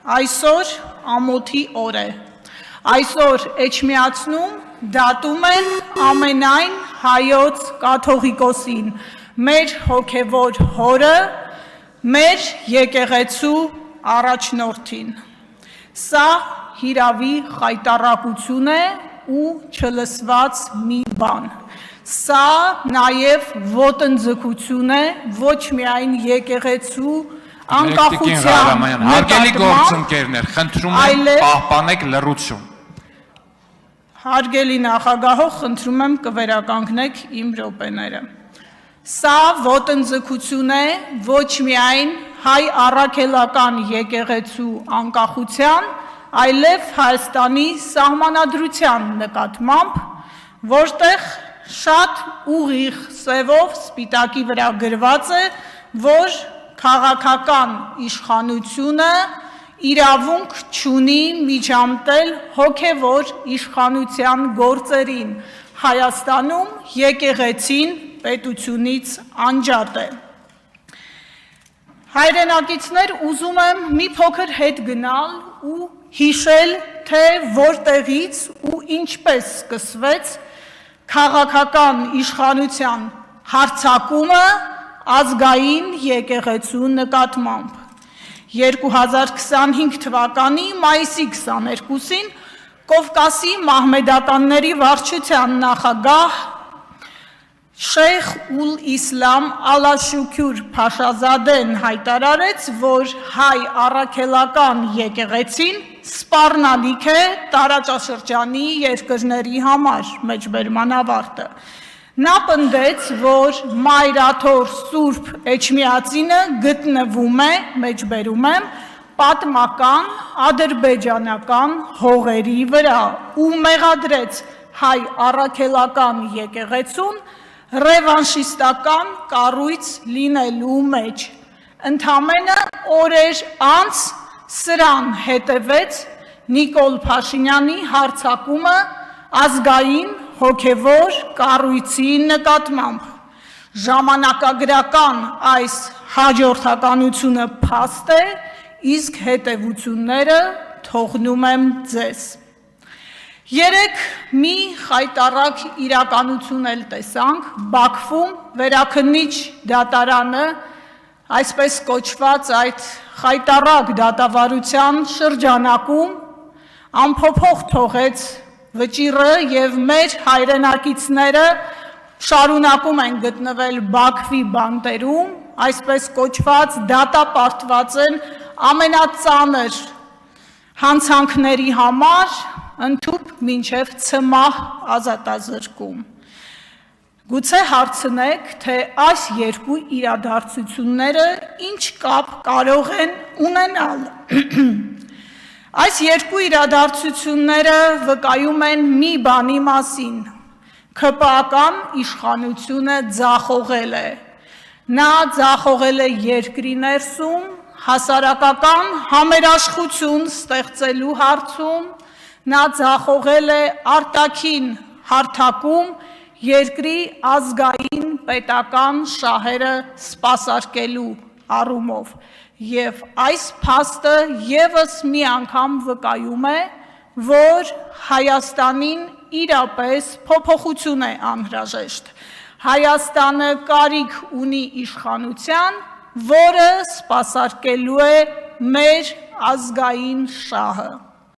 Այսօր ամոթի օր է, այսօր էջմիածնում դատում են ամենայն հայոց կաթողիկոսին, մեր հոգևոր հորը, մեր եկեղեցու առաջնորդին։ Սա հիրավի խայտառակություն է ու չլսված մի բան։ Սա նաև ոտնձգություն է ոչ միայն եկեղեցու անկախության գործընկերներ, խնդրում եմ պահպանեք լռություն։ Հարգելի նախագահող, խնդրում եմ կվերականգնեք իմ րոպեները։ Սա ոտնձգություն է ոչ միայն հայ առաքելական եկեղեցու անկախության, այլև Հայաստանի սահմանադրության նկատմամբ, որտեղ շատ ուղիղ սևով սպիտակի վրա գրված է, որ քաղաքական իշխանությունը իրավունք չունի միջամտել հոգևոր իշխանության գործերին, Հայաստանում եկեղեցին պետությունից անջատ է։ Հայրենակիցներ, ուզում եմ մի փոքր հետ գնալ ու հիշել, թե որտեղից ու ինչպես սկսվեց քաղաքական իշխանության հարձակումը ազգային եկեղեցու նկատմամբ։ 2025 թվականի մայիսի 22-ին Կովկասի մահմեդականների վարչության նախագահ Շեյխ Ուլ-Իսլամ Ալաշուքյուր Փաշազադեն հայտարարեց, որ հայ առաքելական եկեղեցին սպառնալիք է տարածաշրջանի երկրների համար, մեջբերման ավարտը։ Նա պնդեց, որ Մայրաթոր Սուրբ Էջմիածինը գտնվում է, մեջբերում եմ, պատմական ադրբեջանական հողերի վրա ու մեղադրեց հայ առաքելական եկեղեցուն ռևանշիստական կառույց լինելու մեջ։ Ընդամենը օրեր անց սրան հետևեց Նիկոլ Փաշինյանի հարձակումը ազգային հոգևոր կառույցի նկատմամբ։ Ժամանակագրական այս հաջորդականությունը փաստ է, իսկ հետևությունները թողնում եմ ձեզ։ Երեկ մի խայտառակ իրականություն էլ տեսանք Բաքվում վերաքննիչ դատարանը, այսպես կոչված այդ խայտառակ դատավարության շրջանակում անփոփոխ թողեց վճիռը և մեր հայրենակիցները շարունակում են գտնվել Բաքվի բանտերում, այսպես կոչված դատապարտված են ամենածանր հանցանքների համար, ընդհուպ մինչև ցմահ ազատազրկում։ Գուցե հարցնեք, թե այս երկու իրադարձությունները ինչ կապ կարող են ունենալ։ Այս երկու իրադարձությունները վկայում են մի բանի մասին. ՔՊԱ-կան իշխանությունը ձախողել է։ Նա ձախողել է երկրի ներսում հասարակական համերաշխություն ստեղծելու հարցում, նա ձախողել է արտաքին հարթակում երկրի ազգային պետական շահերը սպասարկելու առումով։ Եվ այս փաստը ևս մի անգամ վկայում է, որ Հայաստանին իրապես փոփոխություն է անհրաժեշտ։ Հայաստանը կարիք ունի իշխանության, որը սպասարկելու է մեր ազգային շահը։